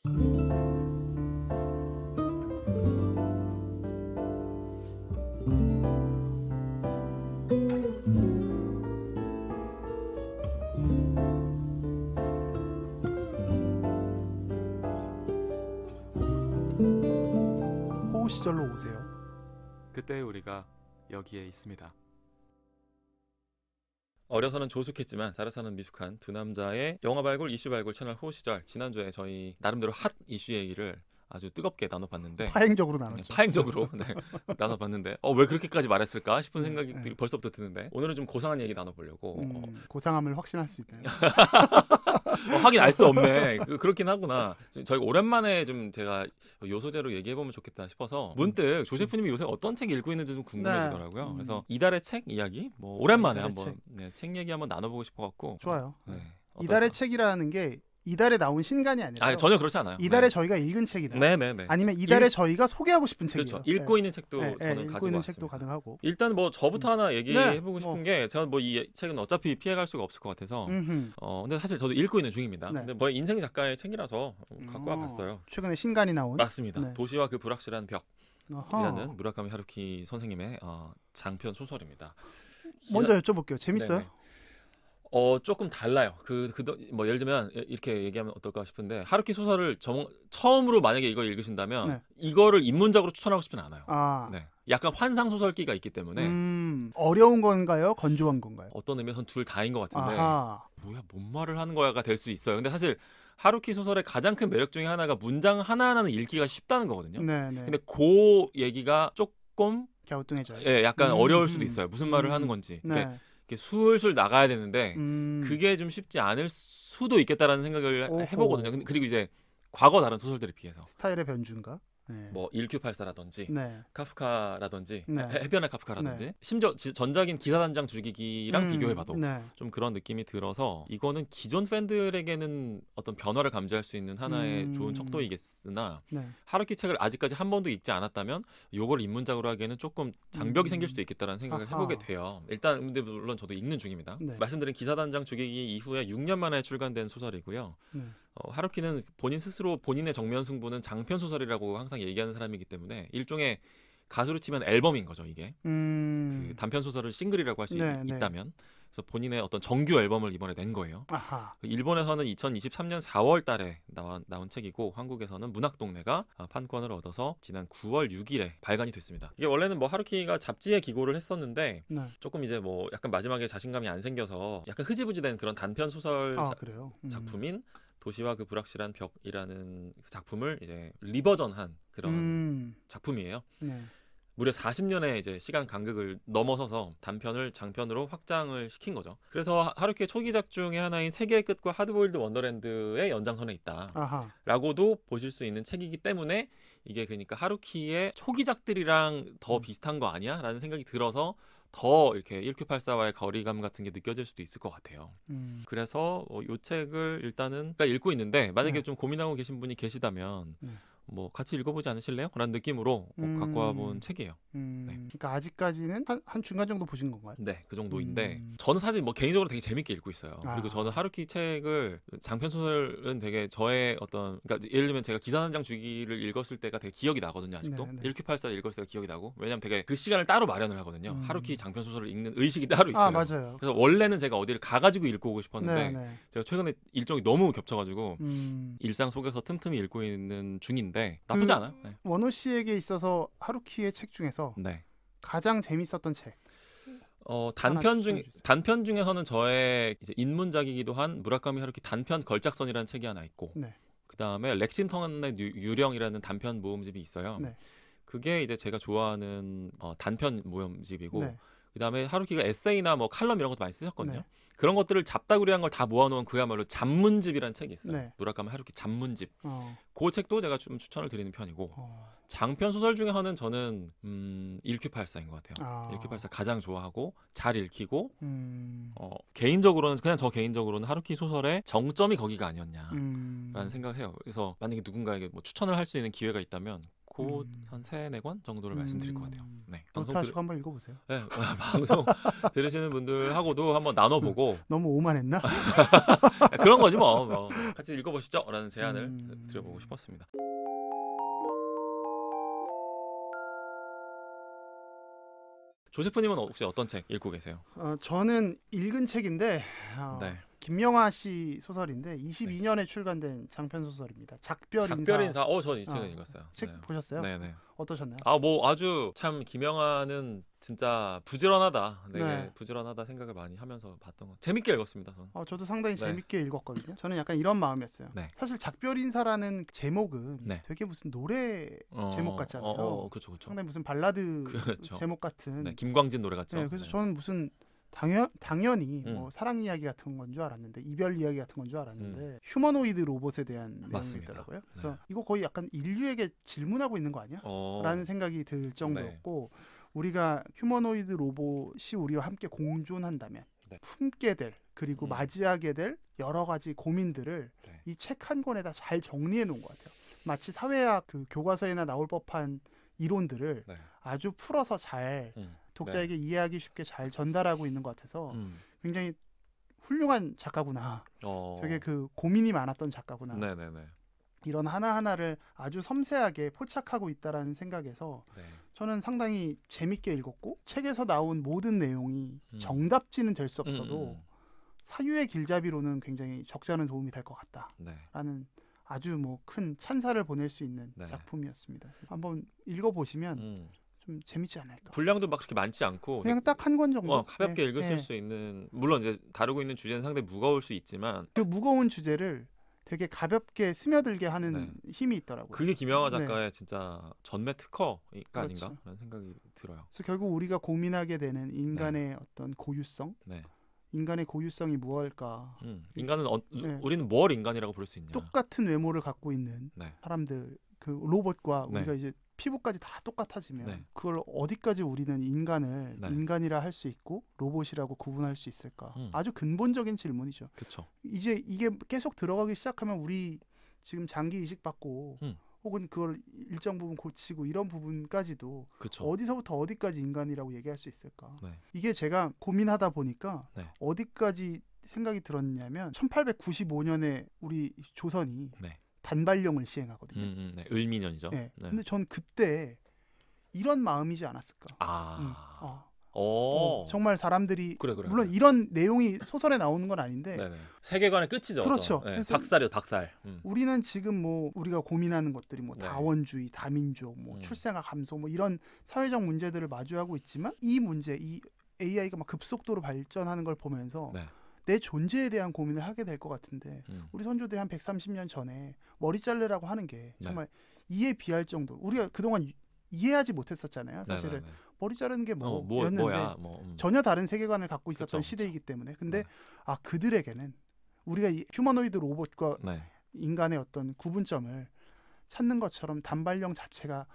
호우 시절로 오세요. 그때 우리가 여기에 있습니다. 어려서는 조숙했지만 자라서는 미숙한 두 남자의 영화 발굴, 이슈 발굴 채널 호우 시절. 지난주에 저희 나름대로 핫 이슈 얘기를 아주 뜨겁게 나눠봤는데 파행적으로 나눴죠. 파행적으로 네, 나눠봤는데 왜 그렇게까지 말했을까 싶은 생각이 벌써부터 드는데 오늘은 좀 고상한 얘기 나눠보려고. 고상함을 확신할 수 있나요? 하긴 알 수 없네. 그렇긴 하구나. 저희가 오랜만에 좀 제가 요 소재로 얘기해보면 좋겠다 싶어서 문득 조셰프님이 요새 어떤 책 읽고 있는지 좀 궁금해지더라고요. 그래서 이달의 책 이야기 오랜만에 한번 책 얘기 한번 나눠보고 싶어갖고. 좋아요. 네, 이달의 책이라는 게 이달에 나온 신간이 아니라 전혀 그렇지 않아요. 이달에 저희가 읽은 책이다. 네네네. 아니면 이달에 저희가 소개하고 싶은 책이에요. 그렇죠. 읽고 있는 책도 저는 읽고 가지고 있는 왔습니다. 책도 가능하고. 일단 저부터 하나 얘기해보고 싶은 게 제가 이 책은 어차피 피해갈 수가 없을 것 같아서 근데 사실 저도 읽고 있는 중입니다. 근데 뭐 인생 작가의 책이라서 갖고 와봤어요. 최근에 신간이 나온. 맞습니다. 도시와 그 불확실한 벽이라는 무라카미 하루키 선생님의 장편 소설입니다. 먼저 여쭤볼게요. 재밌어요? 네네. 조금 달라요. 예를 들면 이렇게 얘기하면 어떨까 싶은데 하루키 소설을 처음으로 만약에 이걸 읽으신다면 이거를 입문작으로 추천하고 싶지는 않아요. 네. 약간 환상 소설기가 있기 때문에 어려운 건가요? 건조한 건가요? 어떤 의미에서는 둘 다인 것 같은데 뭐야 뭔 말을 하는 거야가 될 수 있어요. 근데 사실 하루키 소설의 가장 큰 매력 중에 하나가 문장 하나하나는 읽기가 쉽다는 거거든요. 근데 그 얘기가 조금 갸우뚱해져요. 예, 약간 어려울 수도 있어요. 무슨 말을 하는 건지. 술술 나가야 되는데 그게 좀 쉽지 않을 수도 있겠다라는 생각을 해보거든요. 그리고 이제 과거 다른 소설들에 비해서 스타일의 변주인가? 뭐 1984라든지 카프카라든지 해변의 카프카라든지 심지어 전작인 기사단장 죽이기랑 비교해봐도 좀 그런 느낌이 들어서 이거는 기존 팬들에게는 어떤 변화를 감지할 수 있는 하나의 좋은 척도이겠으나 하루키 책을 아직까지 한 번도 읽지 않았다면 이걸 입문작으로 하기에는 조금 장벽이 생길 수도 있겠다라는 생각을 해보게 돼요. 일단 근데 물론 저도 읽는 중입니다. 말씀드린 기사단장 죽이기 이후에 6년 만에 출간된 소설이고요. 하루키는 본인 스스로 본인의 정면 승부는 장편 소설이라고 항상 얘기하는 사람이기 때문에 일종의 가수로 치면 앨범인 거죠. 이게 그 단편 소설을 싱글이라고 할 수 있다면 그래서 본인의 어떤 정규 앨범을 이번에 낸 거예요. 일본에서는 2023년 4월 달에 나온 책이고 한국에서는 문학동네가 판권을 얻어서 지난 9월 6일에 발간이 됐습니다. 이게 원래는 하루키가 잡지에 기고를 했었는데 조금 이제 약간 마지막에 자신감이 안 생겨서 약간 흐지부지된 그런 단편 소설 작품인 도시와 그 불확실한 벽이라는 작품을 이제 리버전한 그런 작품이에요. 무려 40년의 이제 시간 간극을 넘어서서 단편을 장편으로 확장을 시킨 거죠. 그래서 하루키의 초기작 중에 하나인 세계의 끝과 하드보일드 원더랜드의 연장선에 있다라고도 보실 수 있는 책이기 때문에 이게 그러니까 하루키의 초기작들이랑 더 비슷한 거 아니야? 라는 생각이 들어서 더 이렇게 1984와의 거리감 같은 게 느껴질 수도 있을 것 같아요. 그래서 이 책을 일단은 읽고 있는데 만약에 좀 고민하고 계신 분이 계시다면 같이 읽어보지 않으실래요? 라는 느낌으로 갖고 와본 책이에요. 그러니까 아직까지는 한 중간 정도 보신 건가요? 네, 그 정도인데 저는 사실 개인적으로 되게 재밌게 읽고 있어요. 그리고 저는 하루키 책을 장편 소설은 되게 저의 그러니까 예를 들면 제가 기사단장 주기를 읽었을 때가 되게 기억이 나거든요. 아직도 1984를 읽었을 때가 기억이 나고 왜냐면 되게 그 시간을 따로 마련을 하거든요. 하루키 장편 소설을 읽는 의식이 따로 있어요. 맞아요. 그래서 원래는 제가 어디를 가가지고 읽고 오고 싶었는데 제가 최근에 일정이 너무 겹쳐가지고 일상 속에서 틈틈이 읽고 있는 중인데 나쁘지 않아요. 원호 씨에게 있어서 하루키의 책 중에서 가장 재밌었던 책. 단편 중에서는 저의 이제 입문작이기도 한 무라카미 하루키 단편 걸작선이라는 책이 하나 있고, 그 다음에 렉싱턴의 유령이라는 단편 모음집이 있어요. 그게 이제 제가 좋아하는 단편 모음집이고, 그 다음에 하루키가 에세이나 칼럼 이런 것도 많이 쓰셨거든요. 그런 것들을 잡다구리한 걸 다 모아놓은 그야말로 잡문집이라는 책이 있어요. 무라카미 하루키 잡문집. 그 책도 제가 좀 추천을 드리는 편이고 장편 소설 중에서는 저는 1984인 것 같아요. 1984 가장 좋아하고 잘 읽히고 개인적으로는 그냥 저 개인적으로는 하루키 소설의 정점이 거기가 아니었냐라는 생각을 해요. 그래서 만약에 누군가에게 추천을 할 수 있는 기회가 있다면 한 3-4권 정도를 말씀드릴 것 같아요. 네. 다시 한번 읽어보세요. 네, 방송 들으시는 분들하고도 한번 나눠보고 너무 오만했나? 그런 거지 뭐. 같이 읽어보시죠 라는 제안을 드려보고 싶었습니다. 조세프님은 혹시 어떤 책 읽고 계세요? 저는 읽은 책인데 네. 김명하 씨 소설인데 22년에 출간된 장편 소설입니다. 작별 인사. 저 이 책은 읽었어요. 책 보셨어요? 네네. 어떠셨나요? 아주 참 김명하는 진짜 부지런하다. 되게 부지런하다 생각을 많이 하면서 봤던 거. 재밌게 읽었습니다. 저는. 저도 상당히 재밌게 읽었거든요. 저는 약간 이런 마음이었어요. 사실 작별 인사라는 제목은 되게 무슨 노래 제목 같잖아요. 그렇죠. 상당히 무슨 발라드 제목 같은. 김광진 노래 같죠. 그래서 저는 무슨 당연히 뭐 사랑 이야기 같은 건 줄 알았는데 이별 이야기 같은 건 줄 알았는데 휴머노이드 로봇에 대한 내용이더라고요. 그래서 이거 거의 약간 인류에게 질문하고 있는 거 아니야? 라는 생각이 들 정도였고 우리가 휴머노이드 로봇이 우리와 함께 공존한다면 품게 될 그리고 맞이하게 될 여러 가지 고민들을 이 책 한 권에다 잘 정리해 놓은 것 같아요. 마치 사회학 그 교과서에나 나올 법한 이론들을 아주 풀어서 잘 독자에게 이해하기 쉽게 잘 전달하고 있는 것 같아서 굉장히 훌륭한 작가구나. 되게 그 고민이 많았던 작가구나. 이런 하나하나를 아주 섬세하게 포착하고 있다라는 생각에서 저는 상당히 재밌게 읽었고 책에서 나온 모든 내용이 정답지는 될 수 없어도 사유의 길잡이로는 굉장히 적지 않은 도움이 될 것 같다라는 아주 뭐 큰 찬사를 보낼 수 있는 작품이었습니다. 한번 읽어보시면 좀 재밌지 않을까. 분량도 막 그렇게 많지 않고 그냥 딱 한 권 정도 가볍게 읽으실 수 있는, 물론 이제 다루고 있는 주제는 상당히 무거울 수 있지만 그 무거운 주제를 되게 가볍게 스며들게 하는 힘이 있더라고요. 그게 김영하 작가의 진짜 전매 특허가 아닌가라는 생각이 들어요. 그래서 결국 우리가 고민하게 되는 인간의 어떤 고유성, 인간의 고유성이 무엇일까? 인간은 우리는 뭘 인간이라고 부를 수 있냐? 똑같은 외모를 갖고 있는 사람들, 그 로봇과 우리가 이제 피부까지 다 똑같아지면 그걸 어디까지 우리는 인간을 인간이라 할 수 있고 로봇이라고 구분할 수 있을까? 아주 근본적인 질문이죠. 그쵸. 이제 이게 계속 들어가기 시작하면 우리 지금 장기 이식 받고 혹은 그걸 일정 부분 고치고 이런 부분까지도 어디서부터 어디까지 인간이라고 얘기할 수 있을까? 이게 제가 고민하다 보니까 어디까지 생각이 들었냐면 1895년에 우리 조선이 단발령을 시행하거든요. 을미년이죠. 근데 전 그때 이런 마음이지 않았을까? 정말 사람들이 물론 이런 내용이 소설에 나오는 건 아닌데 세계관의 끝이죠. 그렇죠. 박살이요, 박살. 우리는 지금 뭐 우리가 고민하는 것들이 뭐 다원주의, 다민족, 뭐 출생아 감소, 뭐 이런 사회적 문제들을 마주하고 있지만 이 문제, 이 AI가 막 급속도로 발전하는 걸 보면서 내 존재에 대한 고민을 하게 될 것 같은데 우리 선조들이 한 130년 전에 머리 자르라고 하는 게 정말 이에 비할 정도로 우리가 그동안 이해하지 못했었잖아요. 사실은 머리 자르는 게 뭐였는데 전혀 다른 세계관을 갖고 있었던 시대이기 때문에. 근데 그들에게는 우리가 이 휴머노이드 로봇과 인간의 어떤 구분점을 찾는 것처럼 단발령 자체가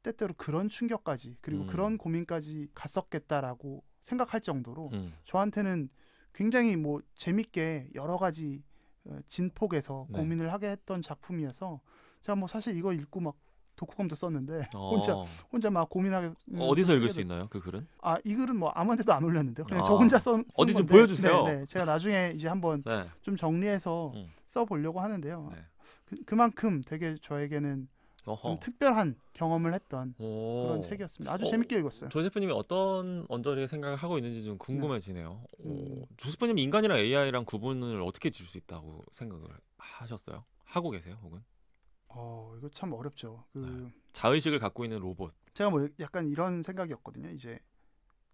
때때로 그런 충격까지 그리고 그런 고민까지 갔었겠다라고 생각할 정도로 저한테는 굉장히 뭐 재밌게 여러 가지 진폭에서 고민을 하게 했던 작품이어서 제가 뭐 사실 이거 읽고 막 독후감도 썼는데 혼자 막 고민하게. 어디서 읽을 수 있나요, 그 글은? 이 글은 뭐 아무한테도 안 올렸는데요. 그냥 저 혼자 쓴 어디 좀 건데, 보여주세요. 제가 나중에 이제 한번 좀 정리해서 써보려고 하는데요. 그만큼 되게 저에게는 좀 특별한 경험을 했던 그런 책이었습니다. 아주 재밌게 읽었어요. 조세프님이 어떤 언저리의 생각을 하고 있는지 좀 궁금해지네요. 조세프님 인간이랑 AI랑 구분을 어떻게 지을 수 있다고 생각을 하셨어요? 하고 계세요, 혹은? 이거 참 어렵죠. 자의식을 갖고 있는 로봇. 제가 뭐 약간 이런 생각이었거든요. 이제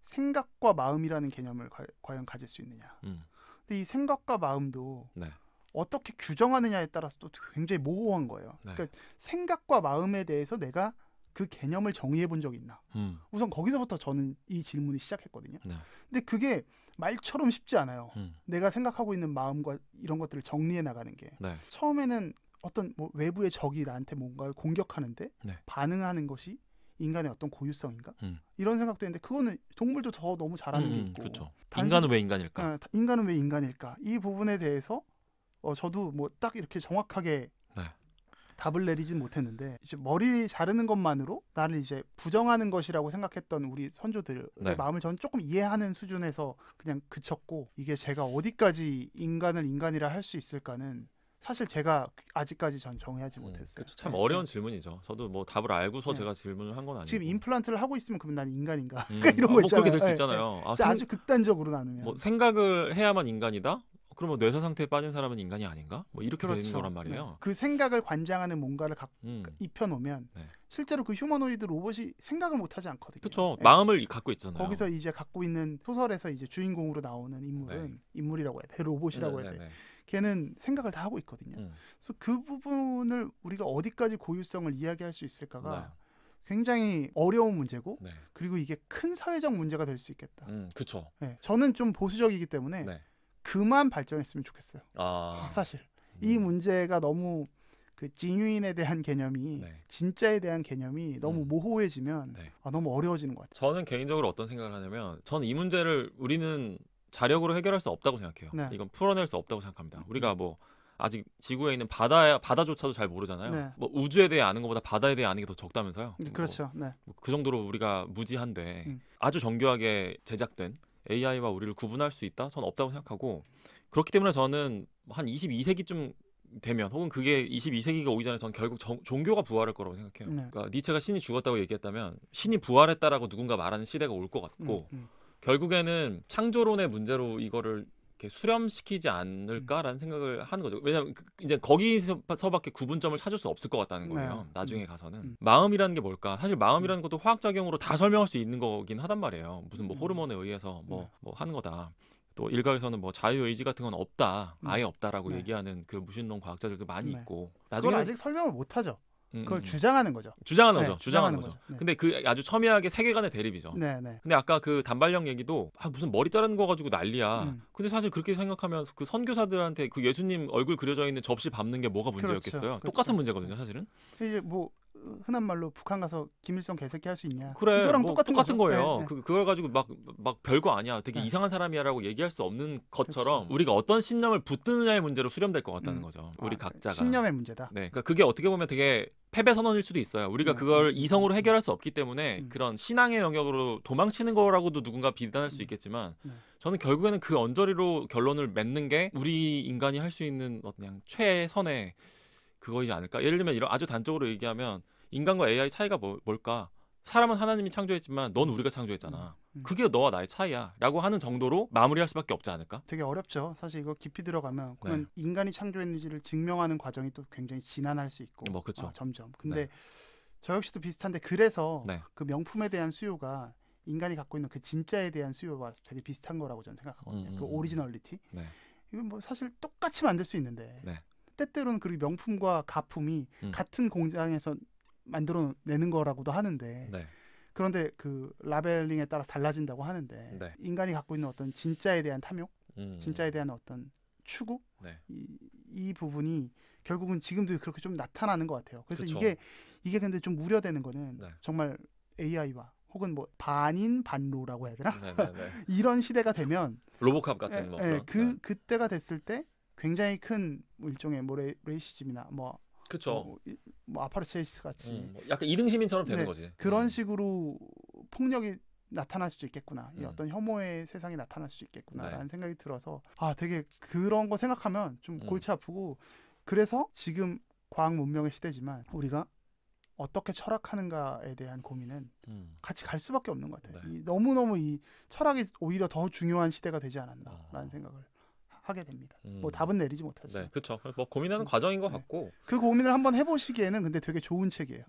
생각과 마음이라는 개념을 과연 가질 수 있느냐. 근데 이 생각과 마음도 어떻게 규정하느냐에 따라서 또 굉장히 모호한 거예요. 그러니까 생각과 마음에 대해서 내가 그 개념을 정의해 본 적이 있나. 우선 거기서부터 저는 이 질문이 시작했거든요. 근데 그게 말처럼 쉽지 않아요. 내가 생각하고 있는 마음과 이런 것들을 정리해 나가는 게. 처음에는 어떤 뭐 외부의 적이 나한테 뭔가를 공격하는데 반응하는 것이 인간의 어떤 고유성인가? 이런 생각도 했는데 그거는 동물도 더 너무 잘하는 게 있고. 그렇죠. 인간은 왜 인간일까? 인간은 왜 인간일까? 이 부분에 대해서 저도 뭐 딱 이렇게 정확하게 답을 내리진 못했는데 이제 머리 자르는 것만으로 나를 이제 부정하는 것이라고 생각했던 우리 선조들의 네. 마음을 저는 조금 이해하는 수준에서 그냥 그쳤고 이게 제가 어디까지 인간을 인간이라 할 수 있을까는 사실 제가 아직까지 전 정의하지 못했어요. 그쵸, 참 어려운 질문이죠. 저도 뭐 답을 알고서 제가 질문을 한 건 아니고 지금 임플란트를 하고 있으면 그러면 난 인간인가? 이런 거 있잖아요. 그렇게 될 수 있잖아요. 아주 극단적으로 나누면 뭐 생각을 해야만 인간이다? 그러면 뇌사 상태에 빠진 사람은 인간이 아닌가? 뭐 이렇게 그렇죠. 되는 거란 말이에요. 네. 그 생각을 관장하는 뭔가를 입혀놓으면 네. 실제로 그 휴머노이드 로봇이 생각을 못하지 않거든요. 그렇죠. 네. 마음을 갖고 있잖아요. 거기서 이제 갖고 있는 소설에서 이제 주인공으로 나오는 인물은 네. 인물이라고 해야 돼, 로봇이라고 해야 돼. 네. 걔는 생각을 다 하고 있거든요. 그래서 그 부분을 우리가 어디까지 고유성을 이야기할 수 있을까가 굉장히 어려운 문제고 네. 그리고 이게 큰 사회적 문제가 될 수 있겠다. 그렇죠. 네. 저는 좀 보수적이기 때문에 그만 발전했으면 좋겠어요. 사실 이 문제가 너무 그 진유인에 대한 개념이 진짜에 대한 개념이 너무 모호해지면 너무 어려워지는 것 같아요. 저는 개인적으로 어떤 생각을 하냐면 저는 이 문제를 우리는 자력으로 해결할 수 없다고 생각해요. 이건 풀어낼 수 없다고 생각합니다. 우리가 뭐 아직 지구에 있는 바다조차도 잘 모르잖아요. 뭐 우주에 대해 아는 것보다 바다에 대해 아는 게 더 적다면서요. 그렇죠. 뭐 그 정도로 우리가 무지한데 아주 정교하게 제작된 AI와 우리를 구분할 수 있다? 저는 없다고 생각하고 그렇기 때문에 저는 한 22세기쯤 되면 혹은 그게 22세기가 오기 전에 저는 결국 종교가 부활할 거라고 생각해요. 그러니까 니체가 신이 죽었다고 얘기했다면 신이 부활했다라고 누군가 말하는 시대가 올 것 같고 결국에는 창조론의 문제로 이거를 이렇게 수렴시키지 않을까라는 생각을 하는 거죠. 왜냐하면 이제 거기서밖에 구분점을 찾을 수 없을 것 같다는 거예요. 나중에 가서는 마음이라는 게 뭘까? 사실 마음이라는 것도 화학작용으로 다 설명할 수 있는 거긴 하단 말이에요. 무슨 뭐 호르몬에 의해서 뭐 하는 거다. 또 일각에서는 뭐 자유의지 같은 건 없다, 아예 없다라고 얘기하는 그 무신론 과학자들도 많이 있고. 그건 아직 설명을 못하죠. 그걸 주장하는 거죠. 주장하는 거죠. 근데 그 아주 첨예하게 세계관의 대립이죠. 근데 아까 그 단발령 얘기도 무슨 머리 자르는 거 가지고 난리야. 근데 사실 그렇게 생각하면 그 선교사들한테 그 예수님 얼굴 그려져 있는 접시 밟는 게 뭐가 문제였겠어요? 그렇죠. 똑같은 문제거든요, 사실은. 이제 뭐 흔한 말로 북한 가서 김일성 개새끼 할 수 있냐? 그래, 이거랑 뭐 똑같은 거예요. 그걸 가지고 막 별거 아니야. 되게 이상한 사람이야라고 얘기할 수 없는 것처럼 우리가 어떤 신념을 붙드느냐의 문제로 수렴될 것 같다는 거죠. 우리 각자가. 신념의 문제다. 네, 그러니까 그게 어떻게 보면 되게 패배 선언일 수도 있어요. 우리가 그걸 이성으로 해결할 수 없기 때문에 그런 신앙의 영역으로 도망치는 거라고도 누군가 비난할 수 있겠지만 저는 결국에는 그 언저리로 결론을 맺는 게 우리 인간이 할 수 있는 그냥 최선의 그거이지 않을까. 예를 들면 이런 아주 단적으로 얘기하면 인간과 AI 차이가 뭘까? 사람은 하나님이 창조했지만 넌 우리가 창조했잖아. 그게 너와 나의 차이야 라고 하는 정도로 마무리할 수밖에 없지 않을까? 되게 어렵죠. 사실 이거 깊이 들어가면 그러면 인간이 창조했는지를 증명하는 과정이 또 굉장히 지난할 수 있고 뭐 그렇죠. 점점. 근데 저 역시도 비슷한데 그래서 그 명품에 대한 수요가 인간이 갖고 있는 그 진짜에 대한 수요와 되게 비슷한 거라고 저는 생각하거든요. 그 오리지널리티. 이건 뭐 사실 똑같이 만들 수 있는데 때때로는 그 명품과 가품이 같은 공장에서 만들어내는 거라고도 하는데 그런데 그 라벨링에 따라 달라진다고 하는데 인간이 갖고 있는 어떤 진짜에 대한 탐욕, 진짜에 대한 어떤 추구 이 부분이 결국은 지금도 그렇게 좀 나타나는 것 같아요. 그래서 그쵸. 이게 근데 좀 우려되는 거는 정말 AI와 혹은 뭐 반인 반로라고 해야 되나? 이런 시대가 되면 로보캅 같은 뭐 그때가 됐을 때 굉장히 큰 뭐 일종의 뭐 레이시즘이나 뭐 그렇죠. 뭐 아파르체이스 같이 약간 이등시민처럼 되는 거지. 그런 식으로 폭력이 나타날 수도 있겠구나. 이 어떤 혐오의 세상이 나타날 수 있겠구나라는 생각이 들어서 되게 그런 거 생각하면 좀 골치 아프고 그래서 지금 과학 문명의 시대지만 우리가 어떻게 철학하는가에 대한 고민은 같이 갈 수밖에 없는 것 같아요. 너무너무 이 철학이 오히려 더 중요한 시대가 되지 않았나라는 생각을 하게 됩니다. 뭐 답은 내리지 못하죠. 네, 그렇죠. 뭐 고민하는 과정인 것 같고 그 고민을 한번 해보시기에는 근데 되게 좋은 책이에요.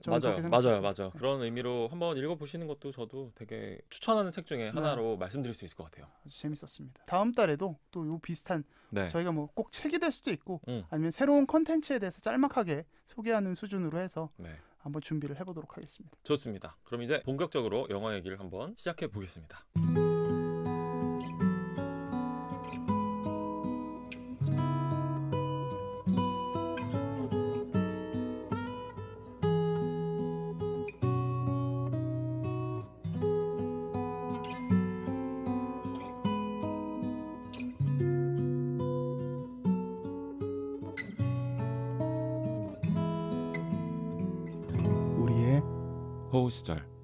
맞아요. 그런 의미로 한번 읽어보시는 것도 저도 되게 추천하는 책 중에 하나로 말씀드릴 수 있을 것 같아요. 아주 재밌었습니다. 다음 달에도 또 요 비슷한 저희가 뭐 꼭 책이 될 수도 있고 아니면 새로운 콘텐츠에 대해서 짤막하게 소개하는 수준으로 해서 한번 준비를 해보도록 하겠습니다. 좋습니다. 그럼 이제 본격적으로 영화 얘기를 한번 시작해 보겠습니다. 윈도우 시절